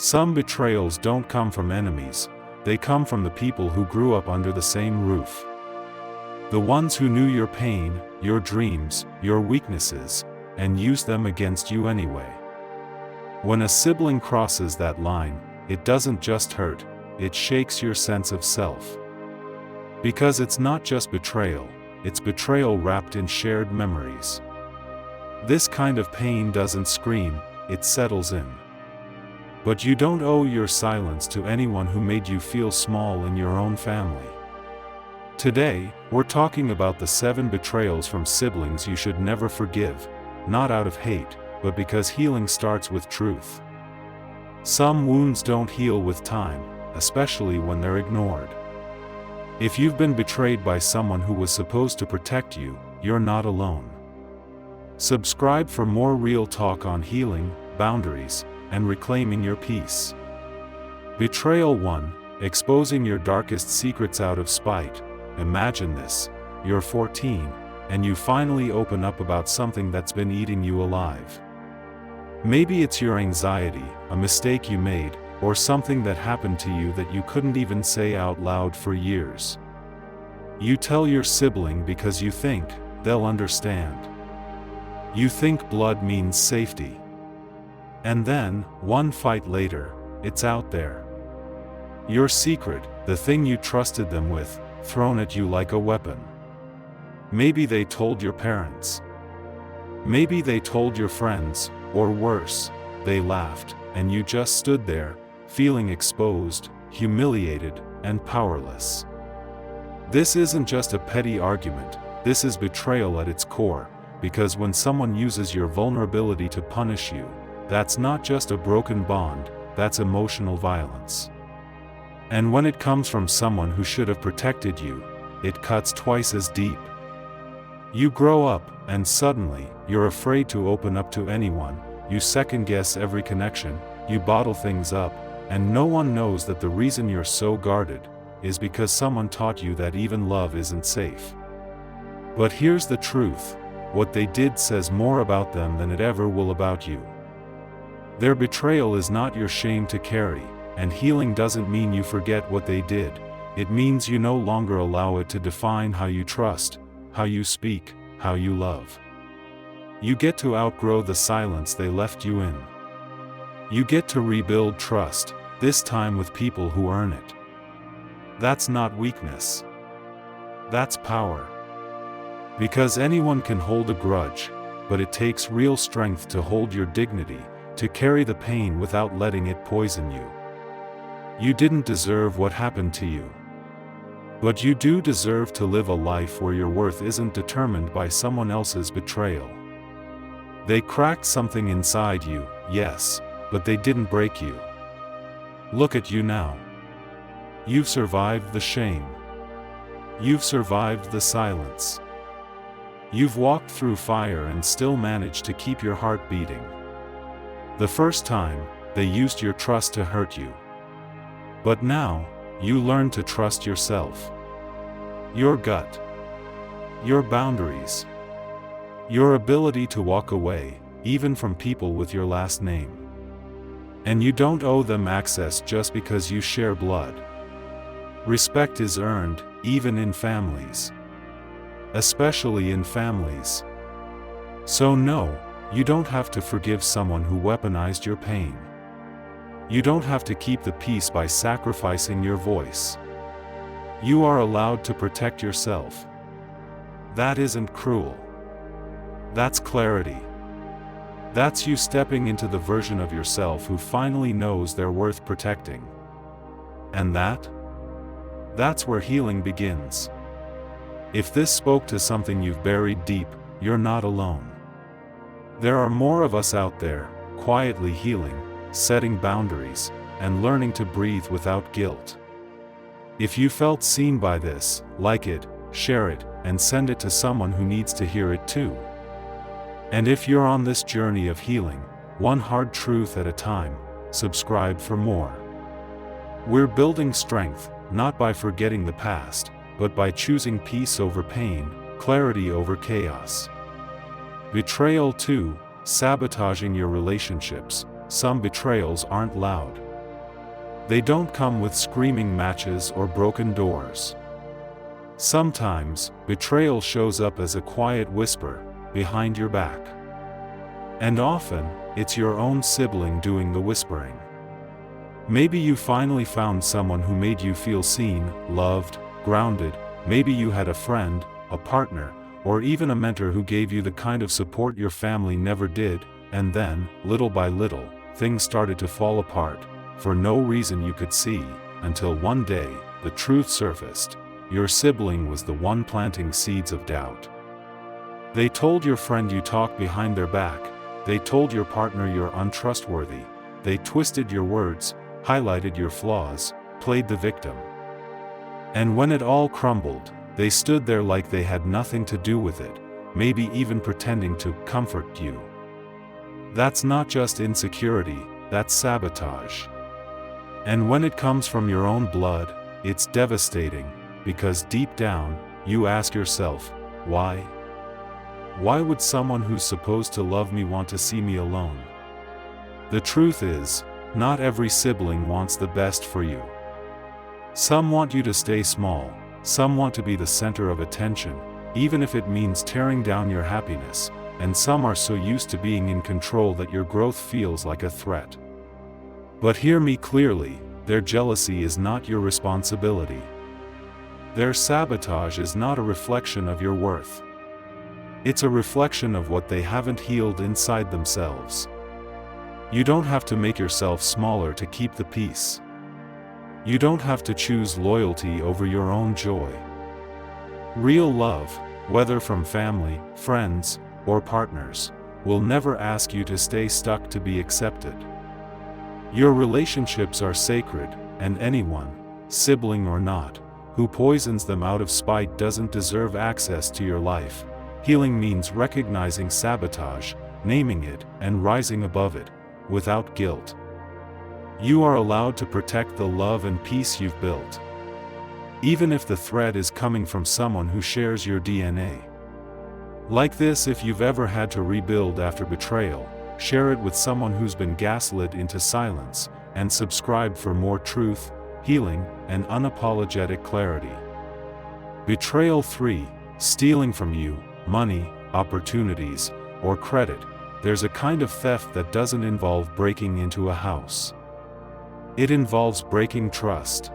Some betrayals don't come from enemies, they come from the people who grew up under the same roof. The ones who knew your pain, your dreams, your weaknesses, and used them against you anyway. When a sibling crosses that line, it doesn't just hurt, it shakes your sense of self. Because it's not just betrayal, it's betrayal wrapped in shared memories. This kind of pain doesn't scream, it settles in. But you don't owe your silence to anyone who made you feel small in your own family. Today, we're talking about the 7 betrayals from siblings you should never forgive, not out of hate, but because healing starts with truth. Some wounds don't heal with time, especially when they're ignored. If you've been betrayed by someone who was supposed to protect you, you're not alone. Subscribe for more real talk on healing, boundaries, and reclaiming your peace. Betrayal 1, exposing your darkest secrets out of spite. Imagine this, you're 14, and you finally open up about something that's been eating you alive. Maybe it's your anxiety, a mistake you made, or something that happened to you that you couldn't even say out loud for years. You tell your sibling because you think they'll understand. You think blood means safety. And then, one fight later, it's out there. Your secret, the thing you trusted them with, thrown at you like a weapon. Maybe they told your parents. Maybe they told your friends, or worse, they laughed, and you just stood there, feeling exposed, humiliated, and powerless. This isn't just a petty argument, this is betrayal at its core, because when someone uses your vulnerability to punish you, that's not just a broken bond, that's emotional violence. And when it comes from someone who should have protected you, it cuts twice as deep. You grow up, and suddenly, you're afraid to open up to anyone, you second-guess every connection, you bottle things up, and no one knows that the reason you're so guarded is because someone taught you that even love isn't safe. But here's the truth, what they did says more about them than it ever will about you. Their betrayal is not your shame to carry, and healing doesn't mean you forget what they did, it means you no longer allow it to define how you trust, how you speak, how you love. You get to outgrow the silence they left you in. You get to rebuild trust, this time with people who earn it. That's not weakness. That's power. Because anyone can hold a grudge, but it takes real strength to hold your dignity, to carry the pain without letting it poison you. You didn't deserve what happened to you. But you do deserve to live a life where your worth isn't determined by someone else's betrayal. They cracked something inside you, yes, but they didn't break you. Look at you now. You've survived the shame. You've survived the silence. You've walked through fire and still managed to keep your heart beating. The first time, they used your trust to hurt you. But now, you learn to trust yourself. Your gut. Your boundaries. Your ability to walk away, even from people with your last name. And you don't owe them access just because you share blood. Respect is earned, even in families. Especially in families. So no, you don't have to forgive someone who weaponized your pain. You don't have to keep the peace by sacrificing your voice. You are allowed to protect yourself. That isn't cruel. That's clarity. That's you stepping into the version of yourself who finally knows they're worth protecting. And that's where healing begins. If this spoke to something you've buried deep, you're not alone. There are more of us out there, quietly healing, setting boundaries, and learning to breathe without guilt. If you felt seen by this, like it, share it, and send it to someone who needs to hear it too. And if you're on this journey of healing, one hard truth at a time, subscribe for more. We're building strength, not by forgetting the past, but by choosing peace over pain, clarity over chaos. Betrayal 2, sabotaging your relationships. Some betrayals aren't loud, They don't come with screaming matches or broken doors. Sometimes, betrayal shows up as a quiet whisper, behind your back. And often, it's your own sibling doing the whispering. Maybe you finally found someone who made you feel seen, loved, grounded. Maybe you had a friend, a partner, or even a mentor who gave you the kind of support your family never did, and then, little by little, things started to fall apart, for no reason you could see, until one day, the truth surfaced. Your sibling was the one planting seeds of doubt. They told your friend you talked behind their back. They told your partner you're untrustworthy. They twisted your words, highlighted your flaws, played the victim. And when it all crumbled, they stood there like they had nothing to do with it, maybe even pretending to comfort you. That's not just insecurity, that's sabotage. And when it comes from your own blood, it's devastating, because deep down, you ask yourself, why? Why would someone who's supposed to love me want to see me alone? The truth is, not every sibling wants the best for you. Some want you to stay small, some want to be the center of attention, even if it means tearing down your happiness, and some are so used to being in control that your growth feels like a threat. But hear me clearly, their jealousy is not your responsibility. Their sabotage is not a reflection of your worth. It's a reflection of what they haven't healed inside themselves. You don't have to make yourself smaller to keep the peace. You don't have to choose loyalty over your own joy. Real love, whether from family, friends, or partners, will never ask you to stay stuck to be accepted. Your relationships are sacred, and anyone, sibling or not, who poisons them out of spite doesn't deserve access to your life. Healing means recognizing sabotage, naming it, and rising above it, without guilt. You are allowed to protect the love and peace you've built, even if the threat is coming from someone who shares your DNA. Like this, if you've ever had to rebuild after betrayal, share it with someone who's been gaslit into silence, and subscribe for more truth, healing, and unapologetic clarity. Betrayal 3, stealing from you, money, opportunities, or credit. There's a kind of theft that doesn't involve breaking into a house. It involves breaking trust.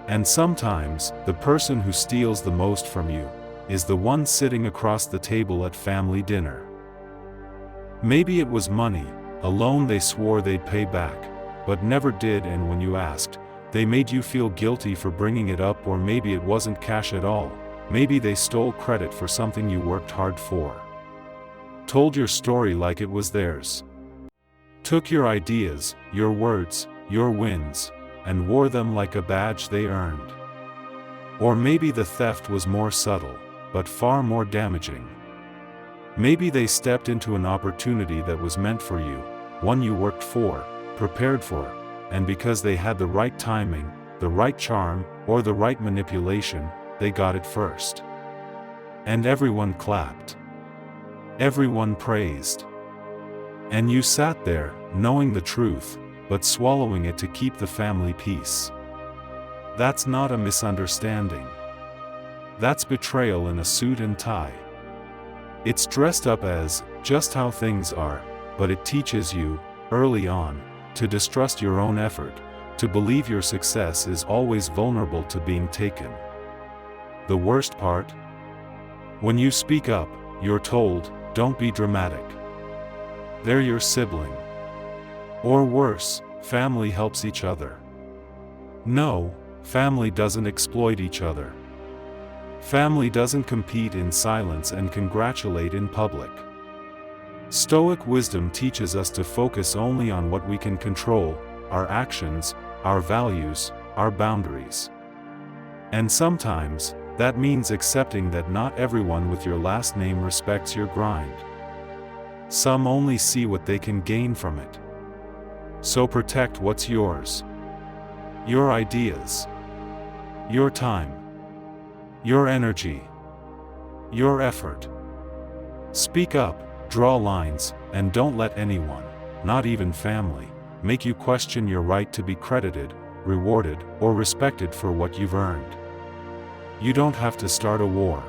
And sometimes, the person who steals the most from you is the one sitting across the table at family dinner. Maybe it was money, a loan they swore they'd pay back, but never did, and when you asked, they made you feel guilty for bringing it up. Or maybe it wasn't cash at all. Maybe they stole credit for something you worked hard for. Told your story like it was theirs. Took your ideas, your words, your wins, and wore them like a badge they earned. Or maybe the theft was more subtle, but far more damaging. Maybe they stepped into an opportunity that was meant for you, one you worked for, prepared for, and because they had the right timing, the right charm, or the right manipulation, they got it first. And everyone clapped. Everyone praised. And you sat there, knowing the truth, but swallowing it to keep the family peace. That's not a misunderstanding. That's betrayal in a suit and tie. It's dressed up as just how things are, but it teaches you, early on, to distrust your own effort, to believe your success is always vulnerable to being taken. The worst part? When you speak up, you're told, don't be dramatic. They're your sibling. Or worse, family helps each other. No, family doesn't exploit each other. Family doesn't compete in silence and congratulate in public. Stoic wisdom teaches us to focus only on what we can control, our actions, our values, our boundaries. And sometimes, that means accepting that not everyone with your last name respects your grind. Some only see what they can gain from it. So protect what's yours. Your ideas. Your time. Your energy. Your effort. Speak up, draw lines, and don't let anyone, not even family, make you question your right to be credited, rewarded, or respected for what you've earned. You don't have to start a war.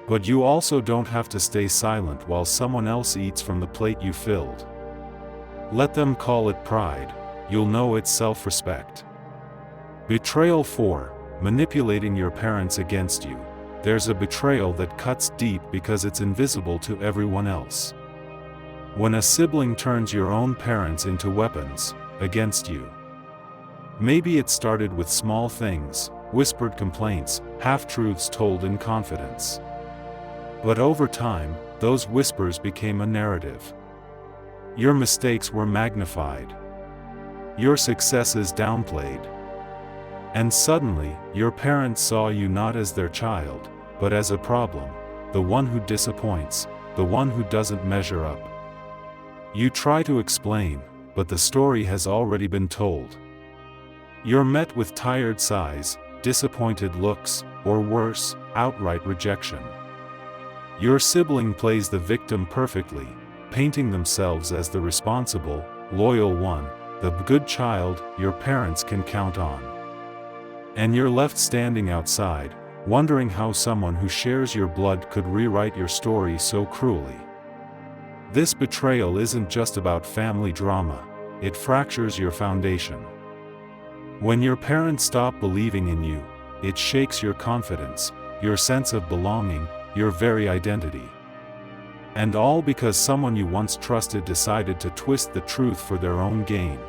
But you also don't have to stay silent while someone else eats from the plate you filled. Let them call it pride, you'll know it's self-respect. Betrayal 4. Manipulating your parents against you. There's a betrayal that cuts deep because it's invisible to everyone else. When a sibling turns your own parents into weapons against you. Maybe it started with small things, whispered complaints, half-truths told in confidence. But over time, those whispers became a narrative. Your mistakes were magnified. Your successes downplayed. And suddenly, your parents saw you not as their child, but as a problem, the one who disappoints, the one who doesn't measure up. You try to explain, but the story has already been told. You're met with tired sighs, disappointed looks, or worse, outright rejection. Your sibling plays the victim perfectly, painting themselves as the responsible, loyal one, the good child your parents can count on. And you're left standing outside, wondering how someone who shares your blood could rewrite your story so cruelly. This betrayal isn't just about family drama, it fractures your foundation. When your parents stop believing in you, it shakes your confidence, your sense of belonging, your very identity. And all because someone you once trusted decided to twist the truth for their own gain.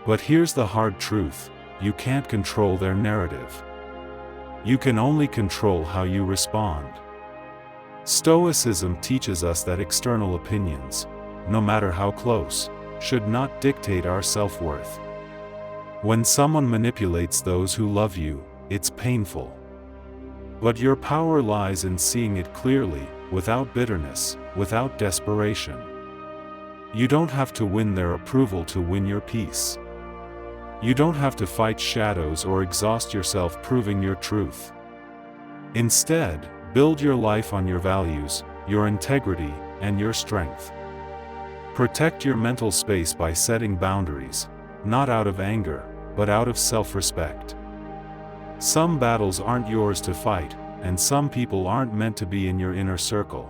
But here's the hard truth, you can't control their narrative. You can only control how you respond. Stoicism teaches us that external opinions, no matter how close, should not dictate our self-worth. When someone manipulates those who love you, it's painful. But your power lies in seeing it clearly, without bitterness, without desperation. You don't have to win their approval to win your peace. You don't have to fight shadows or exhaust yourself proving your truth. Instead, build your life on your values, your integrity, and your strength. Protect your mental space by setting boundaries, not out of anger, but out of self-respect. Some battles aren't yours to fight, and some people aren't meant to be in your inner circle.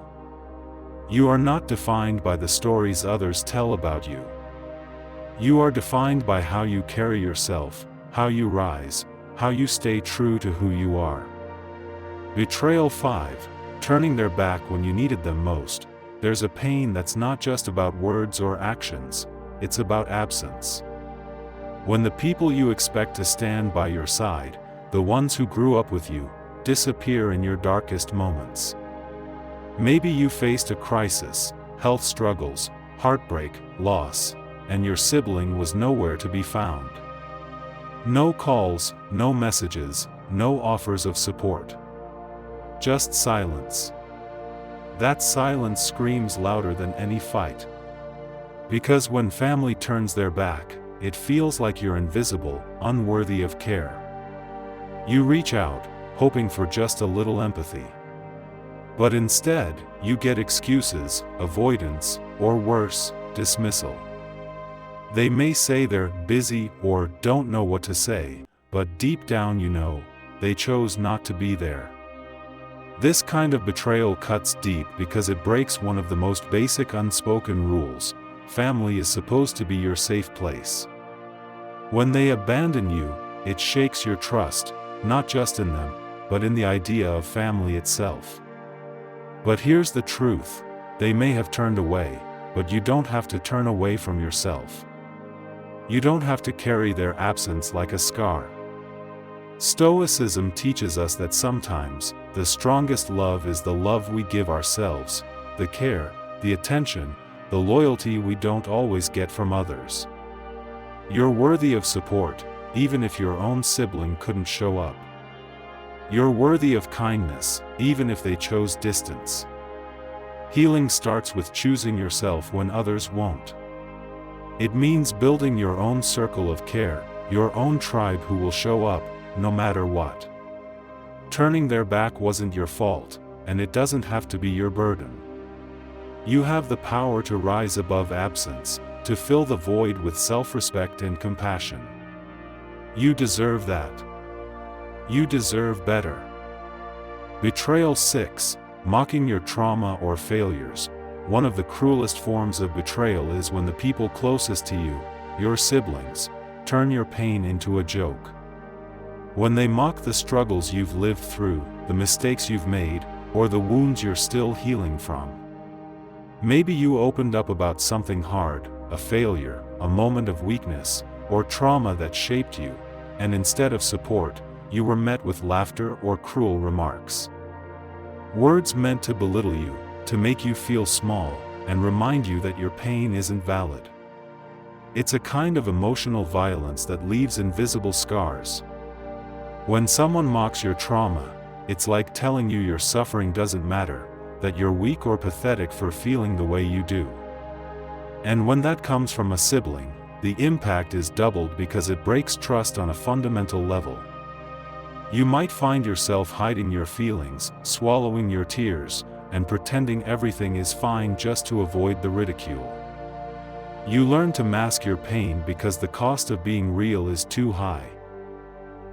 You are not defined by the stories others tell about you. You are defined by how you carry yourself, how you rise, how you stay true to who you are. Betrayal 5. Turning their back when you needed them most. There's a pain that's not just about words or actions, it's about absence. When the people you expect to stand by your side, the ones who grew up with you, disappear in your darkest moments. Maybe you faced a crisis, health struggles, heartbreak, loss, and your sibling was nowhere to be found. No calls, no messages, no offers of support. Just silence. That silence screams louder than any fight. Because when family turns their back, it feels like you're invisible, unworthy of care. You reach out, hoping for just a little empathy. But instead, you get excuses, avoidance, or worse, dismissal. They may say they're busy or don't know what to say, but deep down you know, they chose not to be there. This kind of betrayal cuts deep because it breaks one of the most basic unspoken rules: family is supposed to be your safe place. When they abandon you, it shakes your trust, not just in them, but in the idea of family itself. But here's the truth, they may have turned away, but you don't have to turn away from yourself. You don't have to carry their absence like a scar. Stoicism teaches us that sometimes, the strongest love is the love we give ourselves, the care, the attention, the loyalty we don't always get from others. You're worthy of support, even if your own sibling couldn't show up. You're worthy of kindness, even if they chose distance. Healing starts with choosing yourself when others won't. It means building your own circle of care, your own tribe who will show up, no matter what. Turning their back wasn't your fault, and it doesn't have to be your burden. You have the power to rise above absence, to fill the void with self-respect and compassion. You deserve that. You deserve better. Betrayal 6. Mocking your trauma or failures. One of the cruelest forms of betrayal is when the people closest to you, your siblings, turn your pain into a joke. When they mock the struggles you've lived through, the mistakes you've made, or the wounds you're still healing from. Maybe you opened up about something hard, a failure, a moment of weakness, or trauma that shaped you, and instead of support, you were met with laughter or cruel remarks. Words meant to belittle you, to make you feel small, and remind you that your pain isn't valid. It's a kind of emotional violence that leaves invisible scars. When someone mocks your trauma, it's like telling you your suffering doesn't matter, that you're weak or pathetic for feeling the way you do. And when that comes from a sibling, the impact is doubled because it breaks trust on a fundamental level. You might find yourself hiding your feelings, swallowing your tears, and pretending everything is fine just to avoid the ridicule. You learn to mask your pain because the cost of being real is too high.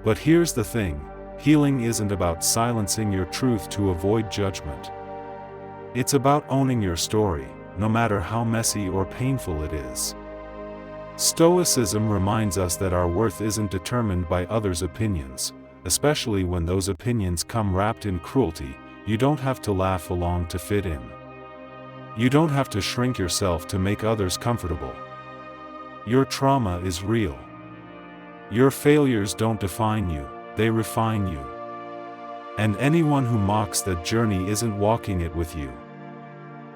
But here's the thing, healing isn't about silencing your truth to avoid judgment. It's about owning your story, no matter how messy or painful it is. Stoicism reminds us that our worth isn't determined by others' opinions, especially when those opinions come wrapped in cruelty. You don't have to laugh along to fit in. You don't have to shrink yourself to make others comfortable. Your trauma is real. Your failures don't define you, they refine you. And anyone who mocks that journey isn't walking it with you.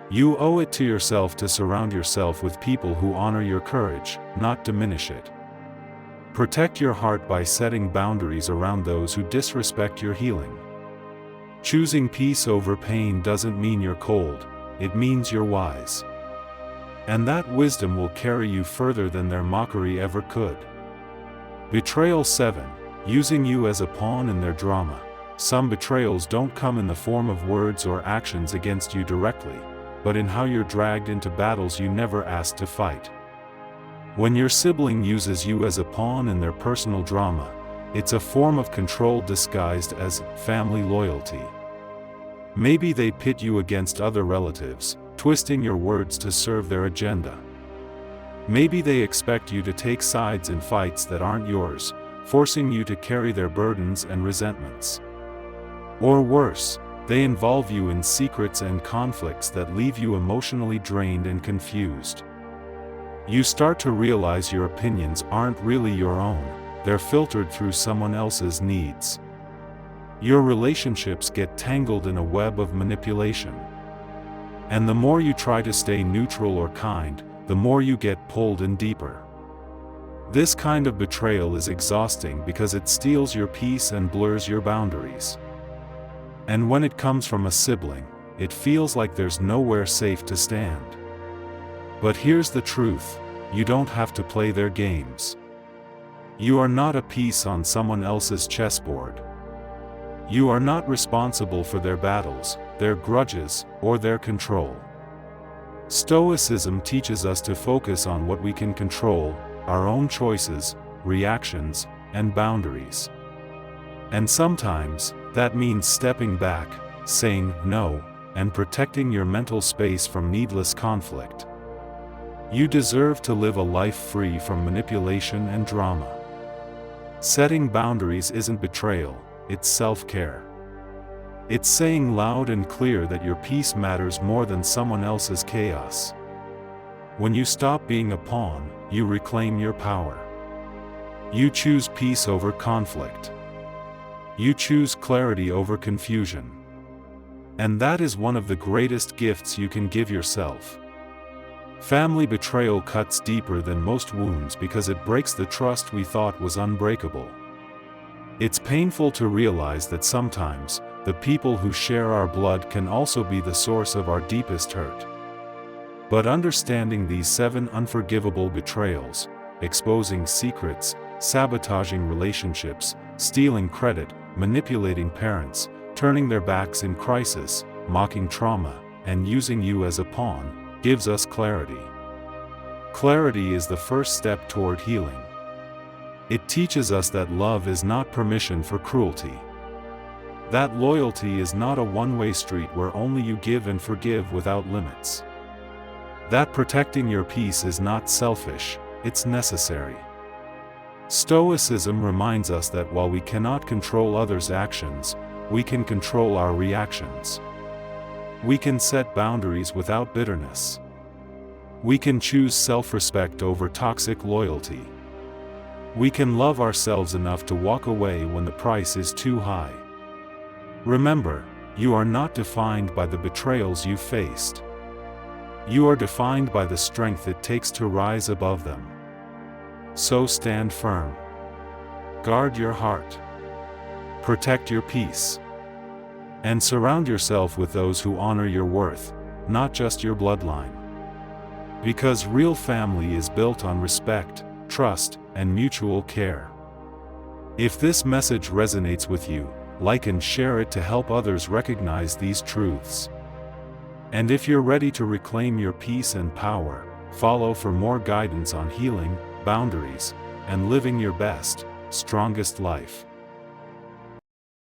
You owe it to yourself to surround yourself with people who honor your courage, not diminish it. Protect your heart by setting boundaries around those who disrespect your healing. Choosing peace over pain doesn't mean you're cold, it means you're wise. And that wisdom will carry you further than their mockery ever could. Betrayal 7. Using you as a pawn in their drama. Some betrayals don't come in the form of words or actions against you directly, but in how you're dragged into battles you never asked to fight. When your sibling uses you as a pawn in their personal drama, it's a form of control disguised as family loyalty. Maybe they pit you against other relatives, twisting your words to serve their agenda. Maybe they expect you to take sides in fights that aren't yours, forcing you to carry their burdens and resentments. Or worse, they involve you in secrets and conflicts that leave you emotionally drained and confused. You start to realize your opinions aren't really your own, they're filtered through someone else's needs. Your relationships get tangled in a web of manipulation. And the more you try to stay neutral or kind, the more you get pulled in deeper. This kind of betrayal is exhausting because it steals your peace and blurs your boundaries. And when it comes from a sibling, it feels like there's nowhere safe to stand. But here's the truth, you don't have to play their games. You are not a piece on someone else's chessboard. You are not responsible for their battles, their grudges, or their control. Stoicism teaches us to focus on what we can control, our own choices, reactions, and boundaries. And sometimes, that means stepping back, saying no, and protecting your mental space from needless conflict. You deserve to live a life free from manipulation and drama. Setting boundaries isn't betrayal, it's self-care. It's saying loud and clear that your peace matters more than someone else's chaos. When you stop being a pawn, you reclaim your power. You choose peace over conflict. You choose clarity over confusion. And that is one of the greatest gifts you can give yourself. Family betrayal cuts deeper than most wounds because it breaks the trust we thought was unbreakable. It's painful to realize that sometimes, the people who share our blood can also be the source of our deepest hurt. But understanding these 7 unforgivable betrayals, exposing secrets, sabotaging relationships, stealing credit, manipulating parents, turning their backs in crisis, mocking trauma, and using you as a pawn, gives us clarity. Clarity is the first step toward healing. It teaches us that love is not permission for cruelty. That loyalty is not a one-way street where only you give and forgive without limits. That protecting your peace is not selfish, it's necessary. Stoicism reminds us that while we cannot control others' actions, we can control our reactions. We can set boundaries without bitterness. We can choose self-respect over toxic loyalty. We can love ourselves enough to walk away when the price is too high. Remember, you are not defined by the betrayals you faced. You are defined by the strength it takes to rise above them. So stand firm. Guard your heart. Protect your peace. And surround yourself with those who honor your worth, not just your bloodline. Because real family is built on respect, trust, and mutual care. If this message resonates with you, like and share it to help others recognize these truths. And if you're ready to reclaim your peace and power, follow for more guidance on healing, boundaries, and living your best, strongest life.